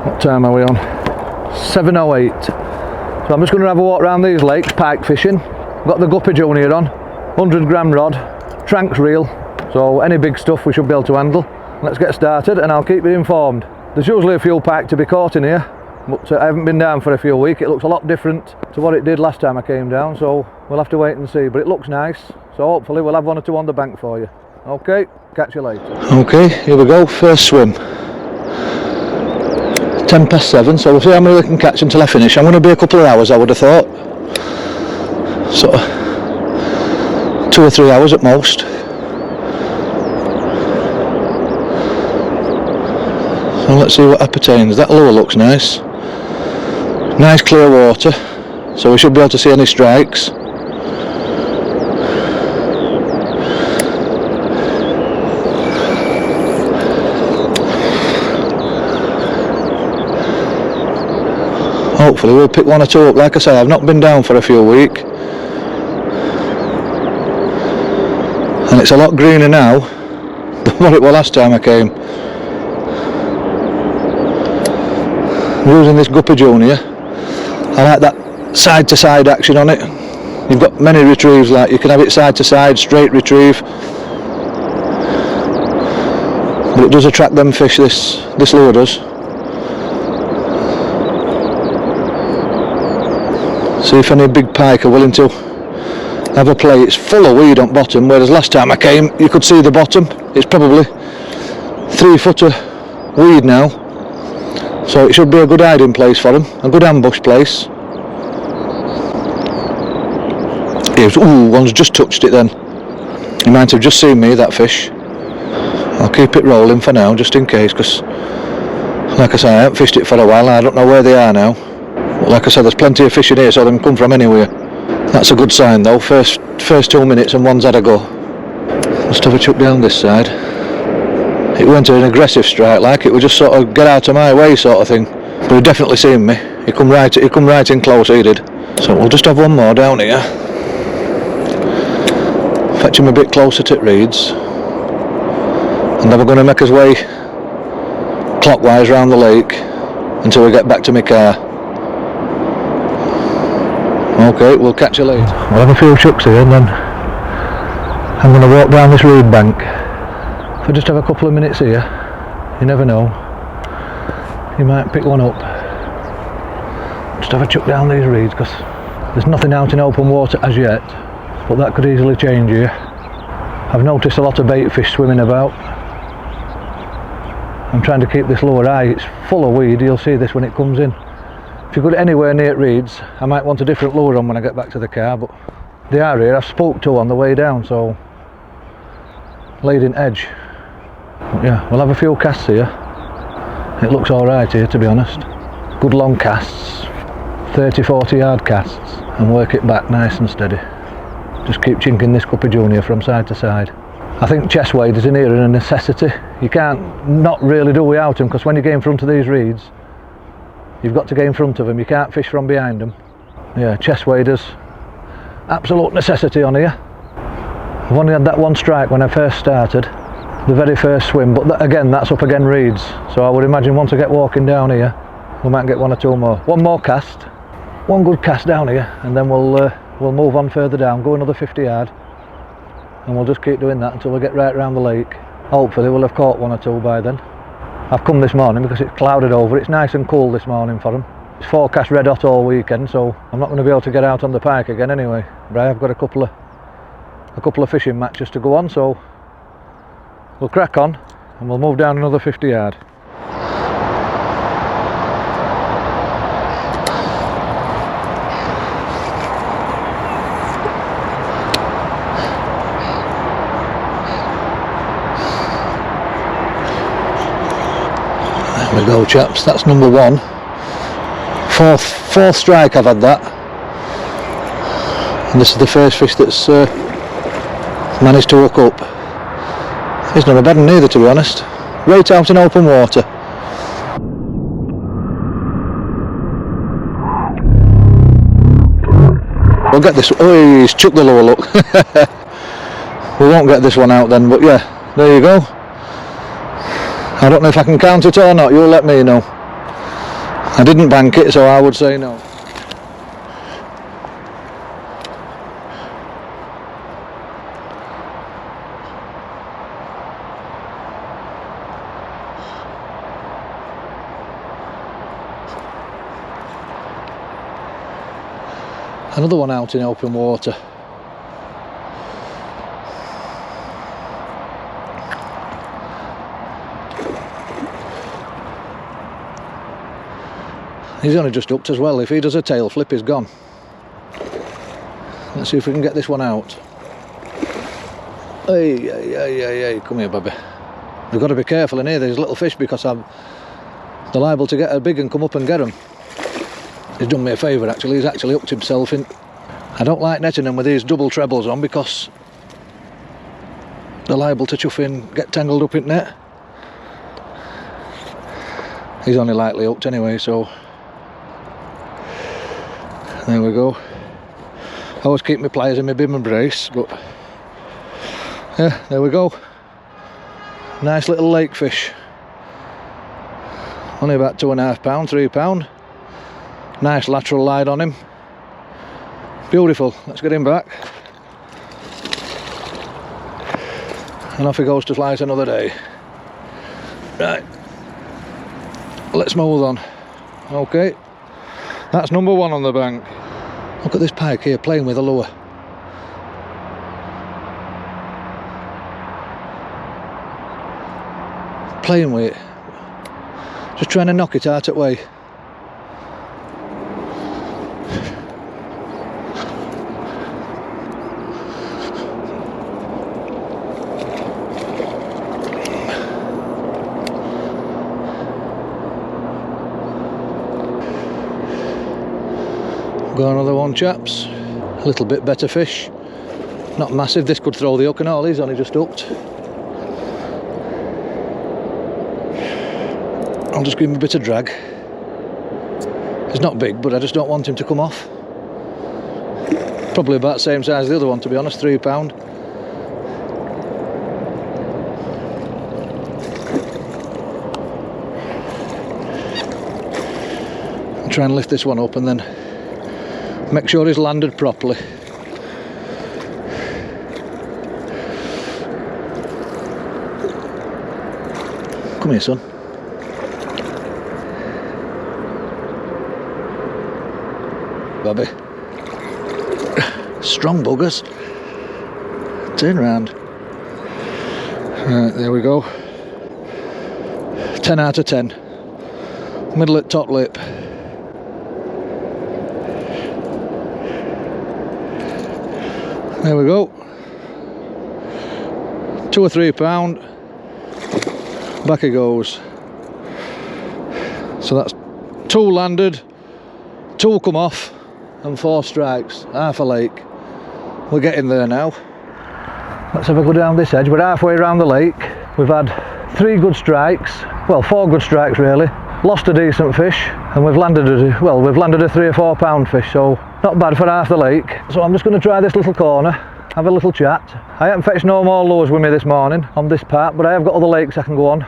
What time are we on? 7:08. So I'm just going to have a walk around these lakes, pike fishing. Got the guppie junior on, 100 gram rod, Tranks reel, so any big stuff we should be able to handle. Let's get started and I'll keep you informed. There's usually a few pike to be caught in here, but I haven't been down for a few weeks. It looks a lot different to what it did last time I came down, so we'll have to wait and see, but it looks nice, so hopefully we'll have one or two on the bank for you. Okay, catch you later. Okay, here we go, first swim. 7:10, so we'll see how many we can catch until I finish. I'm going to be a couple of hours, I would have thought. Sort of 2 or 3 hours at most. So let's see what appertains. That lure looks nice. Nice clear water, so we should be able to see any strikes. Hopefully we'll pick one or two up. Like I say, I've not been down for a few weeks, and it's a lot greener now than what it was last time I came. Using this guppie junior, I like that side to side action on it. You've got many retrieves, like you can have it side to side, straight retrieve, but it does attract them fish, this lure does. See if any big pike are willing to have a play. It's full of weed on bottom, whereas last time I came you could see the bottom. It's probably 3 foot of weed now, so it should be a good hiding place for them, a good ambush place. Ooh, one's just touched it then. He might have just seen me, that fish. I'll keep it rolling for now, just in case, because like I say, I haven't fished it for a while and I don't know where they are now. But like I said, there's plenty of fish in here, so they can come from anywhere. That's a good sign though. First 2 minutes and one's had a go. Let's have a chuck down this side. It weren't an aggressive strike, like it was just sort of get out of my way sort of thing. But he definitely seen me. He come right in close, he did. So we'll just have one more down here. Fetch him a bit closer to reeds. And then we're going to make us way clockwise round the lake until we get back to my car. Okay, we'll catch you later. We'll have a few chucks here and then I'm going to walk down this reed bank. If I just have a couple of minutes here, you never know, you might pick one up. Just have a chuck down these reeds because there's nothing out in open water as yet, but that could easily change here. I've noticed a lot of bait fish swimming about. I'm trying to keep this lure high. It's full of weed, you'll see this when it comes in. If you go anywhere near reeds, I might want a different lure on when I get back to the car, but they are here. I've spoke to on the way down, so leading edge. But yeah, we'll have a few casts here. It looks alright here, to be honest. Good long casts, 30-40 yard casts, and work it back nice and steady. Just keep chinking this guppie junior from side to side. I think chest waders in here are a necessity. You can't not really do without them, because when you get in front of these reeds, you've got to get in front of them, you can't fish from behind them. Yeah, chest waders, absolute necessity on here. I've only had that one strike when I first started, the very first swim, but again, that's up again reeds. So I would imagine once I get walking down here, we might get one or two more. One more cast, one good cast down here, and then we'll move on further down, go another 50 yard, and we'll just keep doing that until we get right round the lake. Hopefully we'll have caught one or two by then. I've come this morning because it's clouded over. It's nice and cool this morning for them. It's forecast red hot all weekend, so I'm not going to be able to get out on the pike again anyway. But I've got a couple of fishing matches to go on, so we'll crack on and we'll move down another 50 yard. There we go, chaps, that's number one. Fourth strike I've had that, and this is the first fish that's managed to hook up. He's not a bad one either, to be honest. Right out in open water. We'll get this. Oh, he's chucked the lure, look. We won't get this one out then, but yeah, there you go. I don't know if I can count it or not, you'll let me know. I didn't bank it, so I would say no. Another one out in open water. He's only just hooked as well. If he does a tail flip, he's gone. Let's see if we can get this one out. Hey, come here, baby. We've got to be careful in here. There's little fish because they're liable to get a big and come up and get them. He's done me a favour actually. He's actually hooked himself in. I don't like netting them with these double trebles on because they're liable to chuff in, get tangled up in net. He's only lightly hooked anyway, so there we go. I always keep my pliers in my bib and brace, but yeah, there we go. Nice little lake fish. Only about 2.5 pound, 3 pound. Nice lateral line on him. Beautiful. Let's get him back. And off he goes to fly another day. Right. Let's move on. Okay. That's number one on the bank. Look at this pike here playing with a lure. Playing with it. Just trying to knock it out of the way. Got another one, chaps. A little bit better fish. Not massive. This could throw the hook and all. He's only just hooked. I'll just give him a bit of drag. He's not big, but I just don't want him to come off. Probably about the same size as the other one, to be honest, 3 pound. I'll try and lift this one up and then make sure he's landed properly. Come here, son. Bobby. Strong buggers. Turn round. Right, there we go. 10 out of 10. Middle at top lip. There we go. 2 or 3 pound. Back he goes. So that's 2 landed, 2 come off, and 4 strikes. Half a lake. We're getting there now. Let's have a go down this edge. We're halfway around the lake. We've had 3 good strikes. Well, 4 good strikes really. Lost a decent fish, and we've landed a 3 or 4 pound fish. So not bad for half the lake. So I'm just going to try this little corner, have a little chat. I haven't fetched no more lures with me this morning on this part, but I have got other lakes I can go on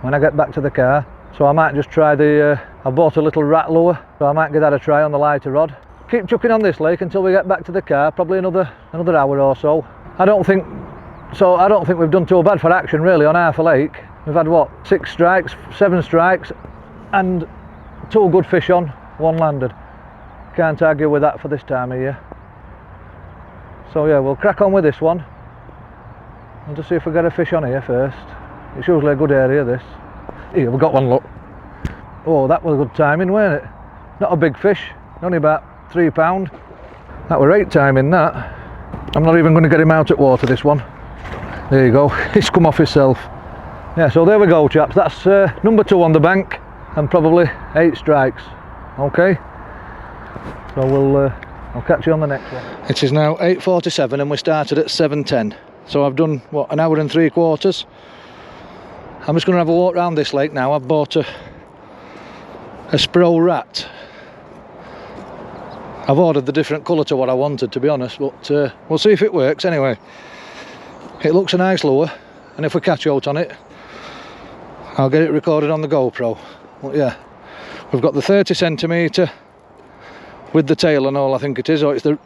when I get back to the car. So I might just try I bought a little rat lure, so I might give that a try on the lighter rod. Keep chucking on this lake until we get back to the car, probably another hour or so. I don't think we've done too bad for action really on half a lake. We've had what, 6 strikes, 7 strikes, and 2 good fish on, 1 landed. Can't argue with that for this time of year. So yeah, we'll crack on with this one. I'll just see if we get a fish on here first. It's usually a good area, this. Here, we've got one, look. Oh, that was good timing, weren't it? Not a big fish, only about 3 pound. That were 8 timing, that. I'm not even going to get him out at water, this one. There you go, he's come off himself. Yeah, so there we go, chaps. That's number 2 on the bank, and probably 8 strikes. Okay, so I'll catch you on the next one. It is now 8:47 and we started at 7:10. So I've done, what, an hour and 3/4. I'm just going to have a walk around this lake now. I've bought a spro rat. I've ordered the different colour to what I wanted, to be honest, but we'll see if it works anyway. It looks a nice lure, and if we catch out on it, I'll get it recorded on the GoPro. But yeah, We've got the 30cm with the tail and all, I think it is, or it's the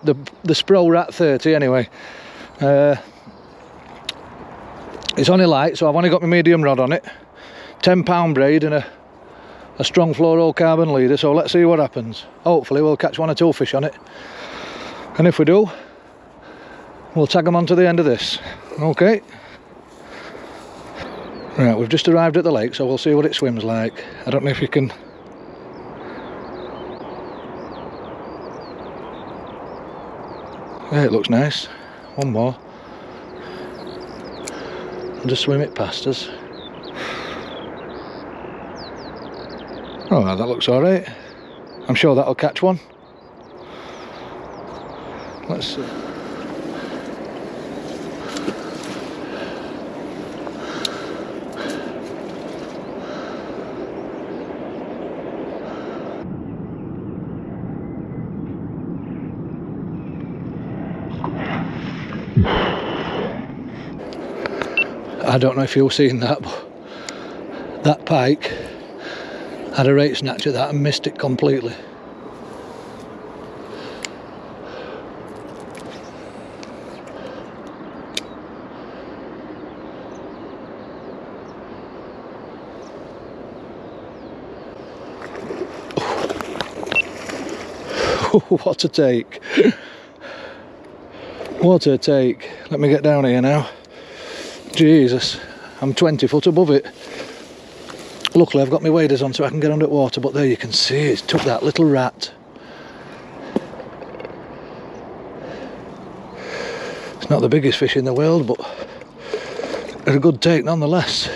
Spro Rat 30 anyway. It's only light, so I've only got my medium rod on it, 10 pound braid and a strong fluorocarbon leader, so let's see what happens. Hopefully we'll catch 1 or 2 fish on it, and if we do, we'll tag them on to the end of this. Okay. Right, we've just arrived at the lake, so we'll see what it swims like. I don't know if you can... Yeah, it looks nice. One more. I'll just swim it past us. Oh, that looks alright. I'm sure that'll catch one. Let's see. I don't know if you've seen that, but that pike had a rate snatch at that and missed it completely. What a take. What a take. Let me get down here now. Jesus, I'm 20 foot above it. Luckily I've got my waders on so I can get under water, but there you can see it took that little rat. It's not the biggest fish in the world, but it's a good take nonetheless.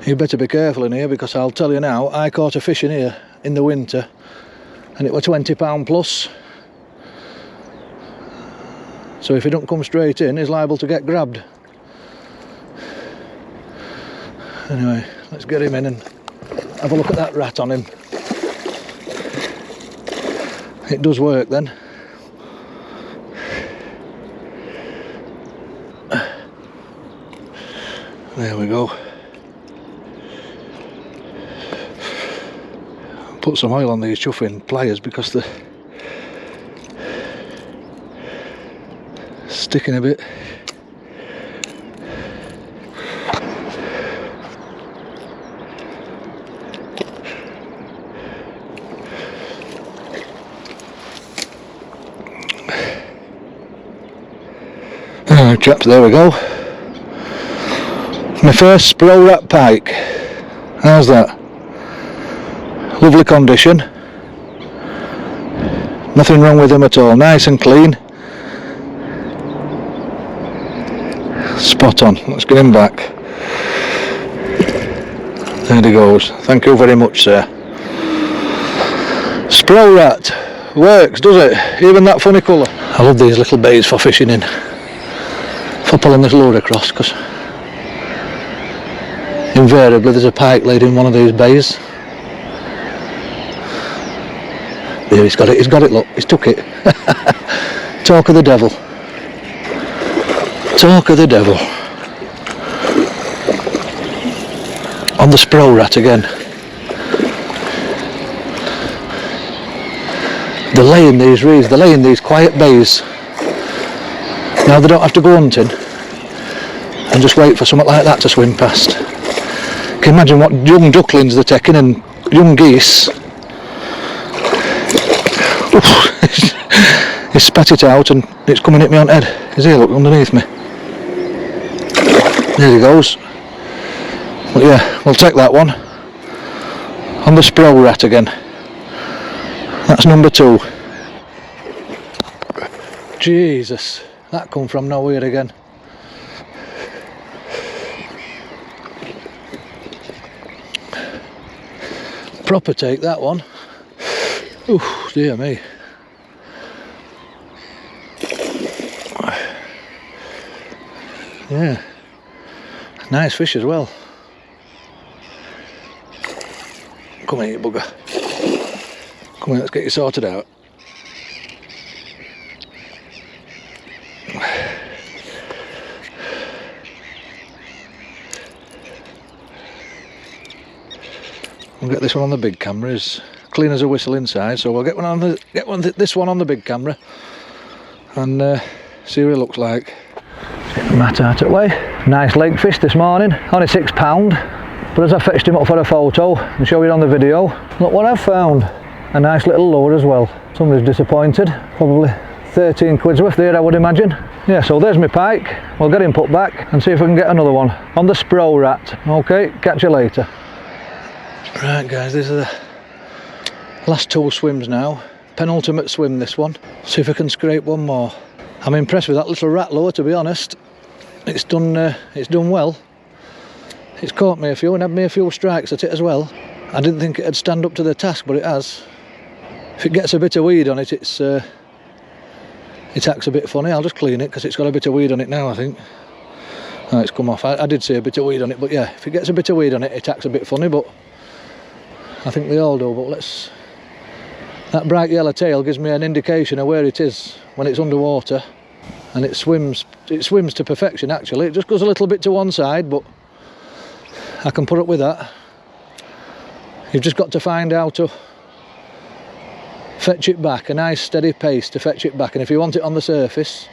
You better be careful in here, because I'll tell you now, I caught a fish in here in the winter and it was 20 pound plus. So if he don't come straight in, he's liable to get grabbed. Anyway, let's get him in and have a look at that rat on him. It does work then. There we go. Put some oil on these chuffing pliers because they're sticking a bit. Alright chaps, there we go. My first Spro Rat pike. How's that? Lovely condition. Nothing wrong with him at all, nice and clean. Spot on. Let's get him back. There he goes. Thank you very much, sir. Spro Rat works, does it? Even that funny colour. I love these little bays for fishing in, for pulling this lure across, because invariably there's a pike laid in one of these bays. There, he's got it, look, he's took it. Talk of the devil. Talk of the devil. On the Spro Rat again. They're laying these reeds, they're laying these quiet bays. Now they don't have to go hunting and just wait for something like that to swim past. Can you imagine what young ducklings they're taking and young geese? He spat it out and it's coming at me on head. He's here, look, underneath me. There he goes. But yeah, we'll take that one. On the Spro Rat again. That's number 2. Jesus, that come from nowhere again. Proper take, that one. Ooh, dear me. Yeah, nice fish as well. Come here, you bugger. Come on, let's get you sorted out. I'll get this one on the big camera, as clean as a whistle inside, so we'll get this one on the big camera and see what it looks like. Get the mat out of the way. Nice lake fish this morning, only £6, but as I fetched him up for a photo and show you on the video, look what I've found. A nice little lure as well. Somebody's disappointed, probably 13 quid's worth there, I would imagine. Yeah, so there's my pike. We'll get him put back and see if we can get another one on the spro rat. Okay, catch you later. Right guys, these are the last 2 swims now. Penultimate swim this one. See if I can scrape one more. I'm impressed with that little rat lure, to be honest. It's done well. It's caught me a few and had me a few strikes at it as well. I didn't think it'd stand up to the task, but it has. If it gets a bit of weed on it, it acts a bit funny. I'll just clean it because it's got a bit of weed on it now, I think. Oh, it's come off. I did see a bit of weed on it, but yeah, if it gets a bit of weed on it, it acts a bit funny, but I think they all do. But that bright yellow tail gives me an indication of where it is when it's underwater, and it swims to perfection actually. It just goes a little bit to one side, but I can put up with that. You've just got to find how to fetch it back, a nice steady pace to fetch it back, and if you want it on the surface,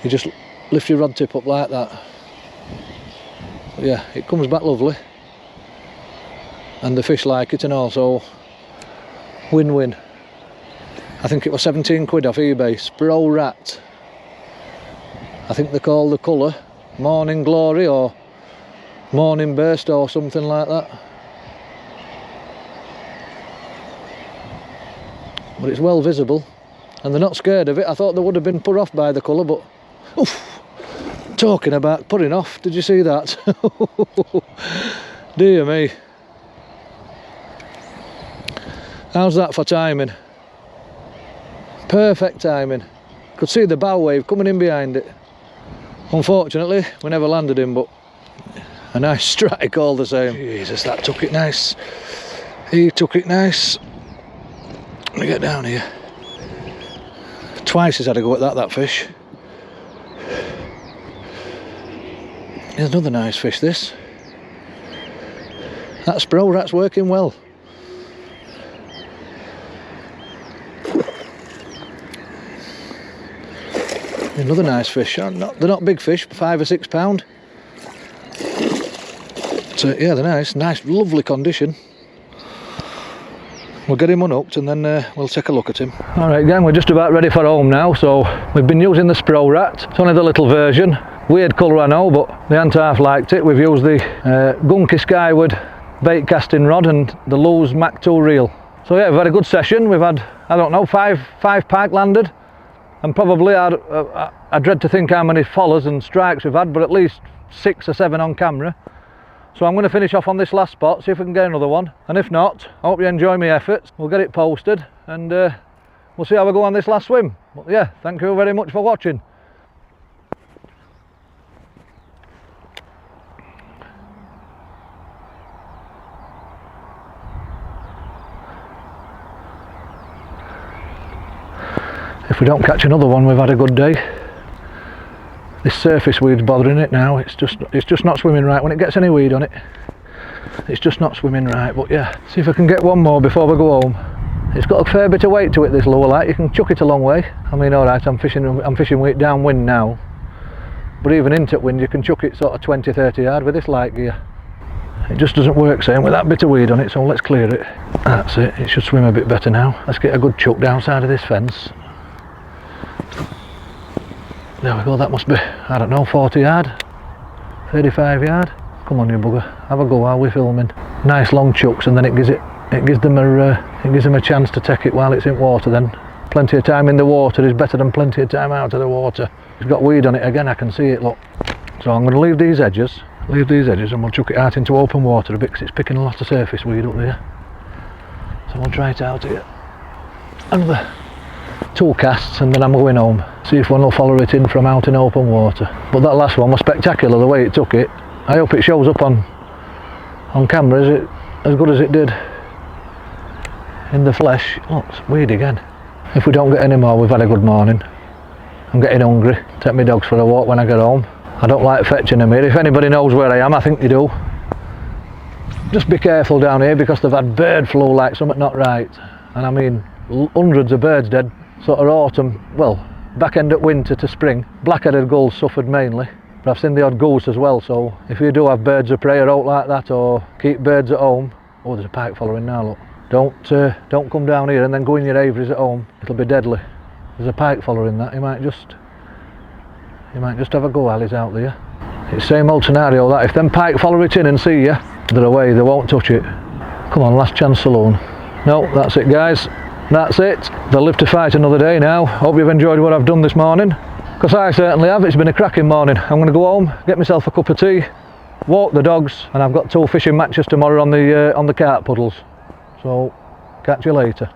you just lift your rod tip up like that. But yeah, it comes back lovely, and the fish like it, and also win-win. I think it was 17 quid off eBay. Spro rat. I think they call the colour Morning Glory or Morning Burst or something like that. But it's well visible, and they're not scared of it. I thought they would have been put off by the colour, but oof, talking about putting off, did you see that? Dear me. How's that for timing? Perfect timing. Could see the bow wave coming in behind it. Unfortunately, we never landed him, but a nice strike all the same. Jesus, that took it nice. He took it nice. Let me get down here. Twice he's had a go at that fish. Here's another nice fish, this. That spro rat's working well. Another nice fish. They're not big fish, £5 or £6. So yeah, they're nice, lovely condition. We'll get him unhooked and then we'll take a look at him. Alright gang, we're just about ready for home now, so we've been using the spro rat. It's only the little version. Weird colour I know, but they haven't half liked it. We've used the Gunky Skyward bait casting rod and the Lew's Mac 2 reel. So yeah, we've had a good session. We've had, I don't know, five pike landed, and probably I dread to think how many follows and strikes we've had, but at least 6 or 7 on camera. So I'm going to finish off on this last spot, see if we can get another one, and if not, I hope you enjoy my efforts. We'll get it posted and we'll see how we go on this last swim. But yeah, thank you very much for watching. If we don't catch another one, we've had a good day. This surface weed's bothering it now. It's just not swimming right. When it gets any weed on it, it's just not swimming right. But yeah, see if I can get one more before we go home. It's got a fair bit of weight to it, this lure, like. You can chuck it a long way. I mean, alright, I'm fishing with it downwind now, but even into wind you can chuck it sort of 20-30 yard with this light gear. It just doesn't work same with that bit of weed on it, so let's clear it. That's it, it should swim a bit better now. Let's get a good chuck down side of this fence. There we go, that must be, I don't know, 40 yard, 35 yard. Come on you bugger, have a go while we're filming. Nice long chucks, and then it gives them a chance to take it while it's in water. Then plenty of time in the water is better than plenty of time out of the water. It's got weed on it again, I can see it, look. So I'm going to leave these edges and we'll chuck it out into open water a bit, because it's picking a lot of surface weed up there. So we'll try it out here. Another 2 casts and then I'm going home. See if one will follow it in from out in open water. But that last one was spectacular, the way it took it. I hope it shows up on camera as good as it did in the flesh. Oh, it's weird again. If we don't get any more, we've had a good morning. I'm getting hungry. Take my dogs for a walk when I get home. I don't like fetching them here. If anybody knows where I am, I think they do. Just be careful down here because they've had bird flu like something not right. And I mean, hundreds of birds dead. Sort of autumn, well, back end of winter to spring. Black-headed gulls suffered mainly, but I've seen the odd goose as well. So if you do have birds of prey or out like that, or keep birds at home. Oh, there's a pike following now, look. Don't come down here and then go in your aviaries at home. It'll be deadly. There's a pike following that. You might just have a go while he's out there. It's the same old scenario that if them pike follow it in and see you, they're away. They won't touch it. Come on, last chance saloon. No, that's it, guys. That's it. They'll live to fight another day now. Hope you've enjoyed what I've done this morning, because I certainly have. It's been a cracking morning. I'm going to go home, get myself a cup of tea, walk the dogs, and I've got 2 fishing matches tomorrow on the carp puddles. So catch you later.